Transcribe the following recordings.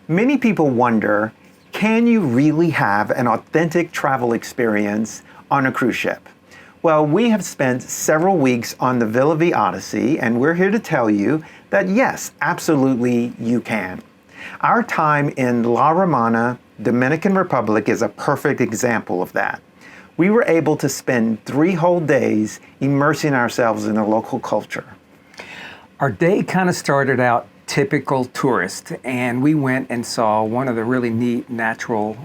Many people wonder, can you really have an authentic travel experience on a cruise ship? Well, we have spent several weeks on the Villa Vie Odyssey, and we're here to tell you that yes, absolutely you can. Our time in La Romana, Dominican Republic is a perfect example of that. We were able to spend 3 whole days immersing ourselves in the local culture. Our day kind of started out typical tourist, and we went and saw one of the really neat natural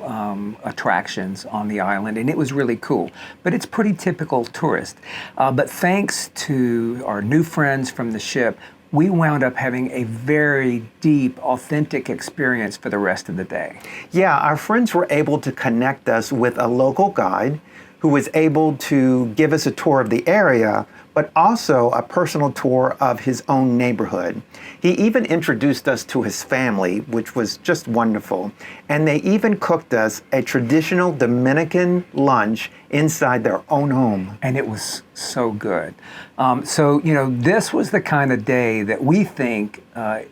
attractions on the island, and it was really cool. But it's pretty typical tourist. But thanks to our new friends from the ship, we wound up having a very deep, authentic experience for the rest of the day. Yeah, our friends were able to connect us with a local guide who was able to give us a tour of the area, but also a personal tour of his own neighborhood. He even introduced us to his family, which was just wonderful. And they even cooked us a traditional Dominican lunch inside their own home. And it was so good. This was the kind of day that we think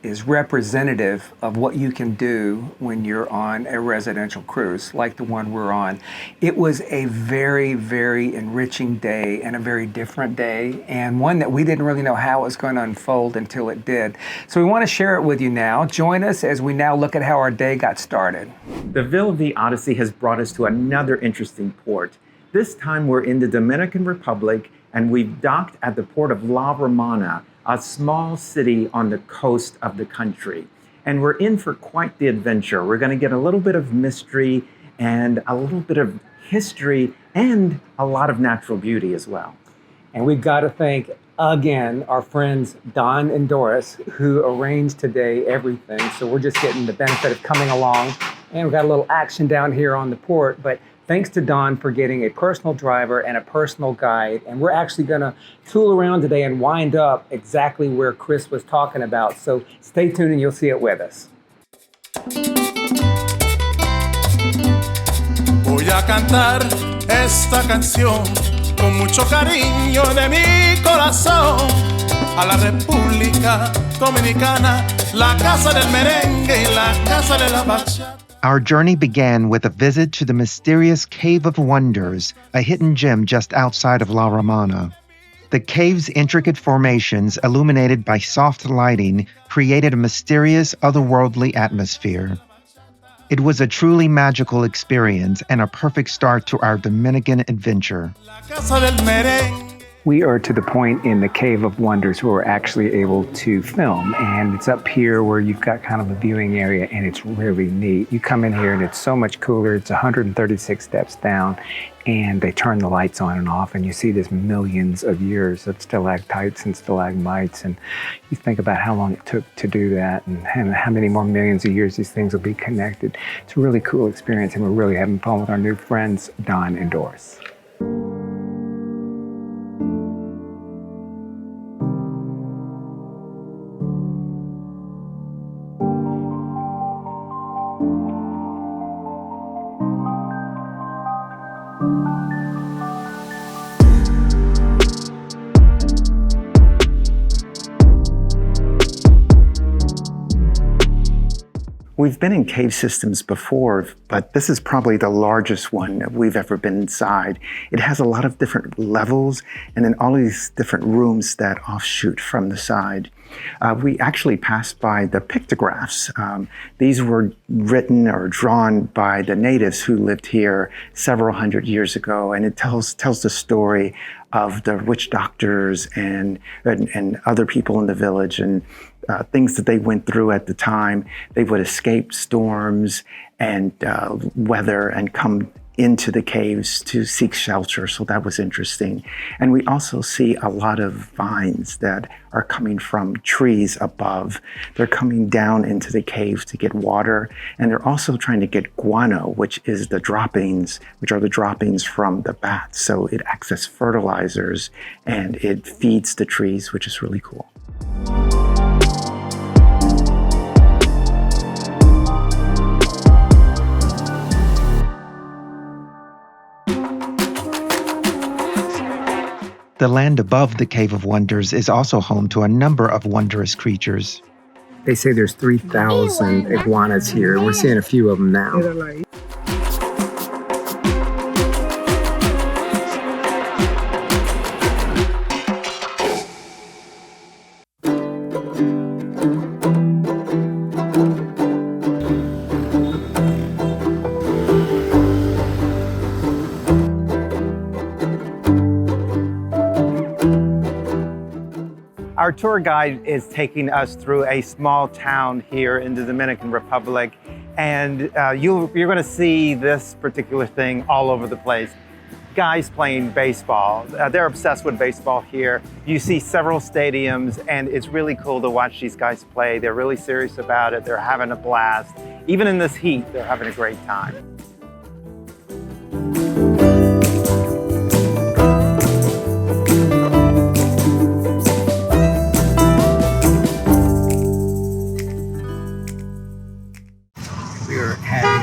is representative of what you can do when you're on a residential cruise like the one we're on. It was a very, very enriching day and a very different day, and one that we didn't really know how it was going to unfold until it did. So we want to share it with you now. Join us as we now look at how our day got started. The Villa Vie Odyssey has brought us to another interesting port. This time we're in the Dominican Republic, and we've docked at the port of La Romana, a small city on the coast of the country. And we're in for quite the adventure. We're going to get a little bit of mystery and a little bit of history and a lot of natural beauty as well. And we've got to thank, again, our friends Don and Doris, who arranged today everything. So we're just getting the benefit of coming along. And we've got a little action down here on the port. But thanks to Don for getting a personal driver and a personal guide. And we're actually going to tool around today and wind up exactly where Chris was talking about. So stay tuned and you'll see it with us. Voy a cantar esta canción con mucho cariño de mi corazón a la República Dominicana, la casa del merengue y la casa de la bachata. Our journey began with a visit to the mysterious Cave of Wonders, a hidden gem just outside of La Romana. The cave's intricate formations, illuminated by soft lighting, created a mysterious, otherworldly atmosphere. It was a truly magical experience and a perfect start to our Dominican adventure. We are to the point in the Cave of Wonders where we're actually able to film, and it's up here where you've got kind of a viewing area, and it's really neat. You come in here and it's so much cooler. It's 136 steps down, and they turn the lights on and off, and you see this millions of years of stalactites and stalagmites, and you think about how long it took to do that and how many more millions of years these things will be connected. It's a really cool experience, and we're really having fun with our new friends, Don and Doris. We've been in cave systems before, but this is probably the largest one that we've ever been inside. It has a lot of different levels and then all of these different rooms that offshoot from the side. We actually passed by the pictographs. These were written or drawn by the natives who lived here several hundred years ago, and it tells the story of the witch doctors and other people in the village and things that they went through at the time. They would escape storms and weather and come into the caves to seek shelter, so that was interesting. And we also see a lot of vines that are coming from trees above. They're coming down into the cave to get water, and they're also trying to get guano, which are the droppings from the bats. So it acts as fertilizers and it feeds the trees, which is really cool. The land above the Cave of Wonders is also home to a number of wondrous creatures. They say there's 3,000 iguanas here. We're seeing a few of them now. Our tour guide is taking us through a small town here in the Dominican Republic, and you're going to see this particular thing all over the place. Guys playing baseball. They're obsessed with baseball here. You see several stadiums, and it's really cool to watch these guys play. They're really serious about it. They're having a blast. Even in this heat, they're having a great time.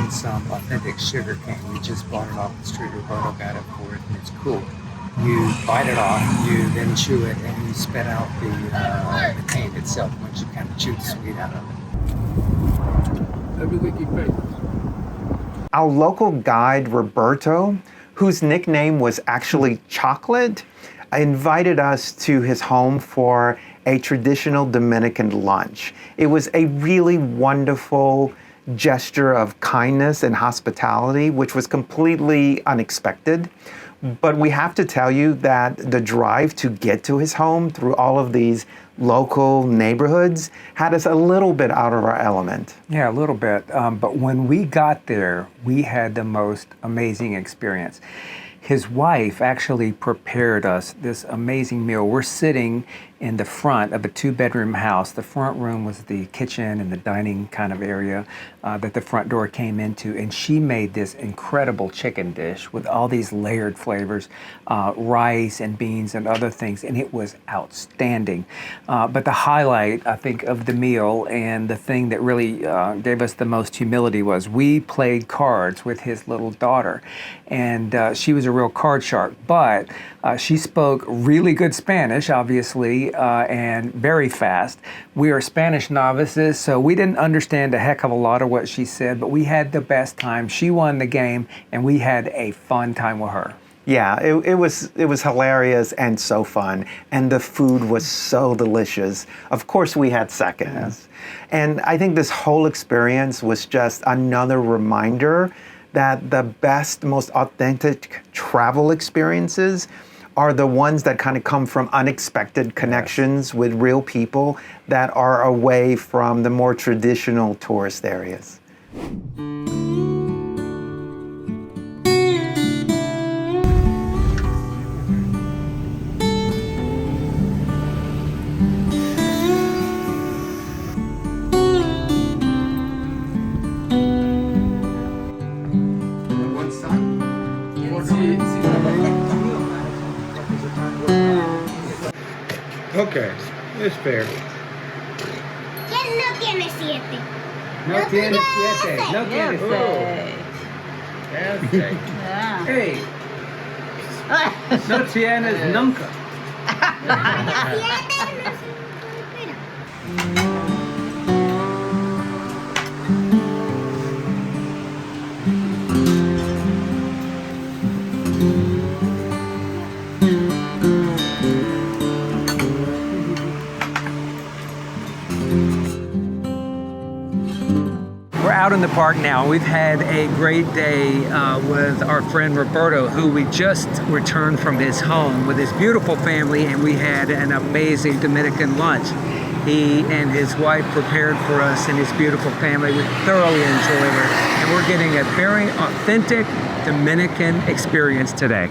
Some authentic sugar cane. We just bought it off the street. Roberto got it for it, and it's cool. You bite it off, you then chew it, and you spit out the cane itself once you kind of chew the sweet out of it. Our local guide, Roberto, whose nickname was actually Chocolate, invited us to his home for a traditional Dominican lunch. It was a really wonderful gesture of kindness and hospitality, which was completely unexpected. But we have to tell you that the drive to get to his home through all of these local neighborhoods had us a little bit out of our element. Yeah, a little bit. But when we got there, we had the most amazing experience. His wife actually prepared us this amazing meal. We're sitting in the front of a 2-bedroom house. The front room was the kitchen and the dining kind of area that the front door came into. And she made this incredible chicken dish with all these layered flavors, rice and beans and other things. And it was outstanding. But the highlight, I think, of the meal and the thing that really gave us the most humility was we played cards with his little daughter. And she was a real card shark, but she spoke really good Spanish, obviously, and very fast. We are Spanish novices, so we didn't understand a heck of a lot of what she said, but we had the best time. She won the game, and we had a fun time with her. Yeah, it was hilarious and so fun, and the food was so delicious. Of course, we had seconds. And I think this whole experience was just another reminder that the best, most authentic travel experiences are the ones that kind of come from unexpected connections with real people that are away from the more traditional tourist areas. Okay, it's fair. ¿Quién no tiene 7? No tiene 7. No tiene 7. Hey, no tienes nunca. Out in the park now. We've had a great day with our friend Roberto, who we just returned from his home with his beautiful family, and we had an amazing Dominican lunch. He and his wife prepared for us and his beautiful family. We thoroughly enjoyed it, and we're getting a very authentic Dominican experience today.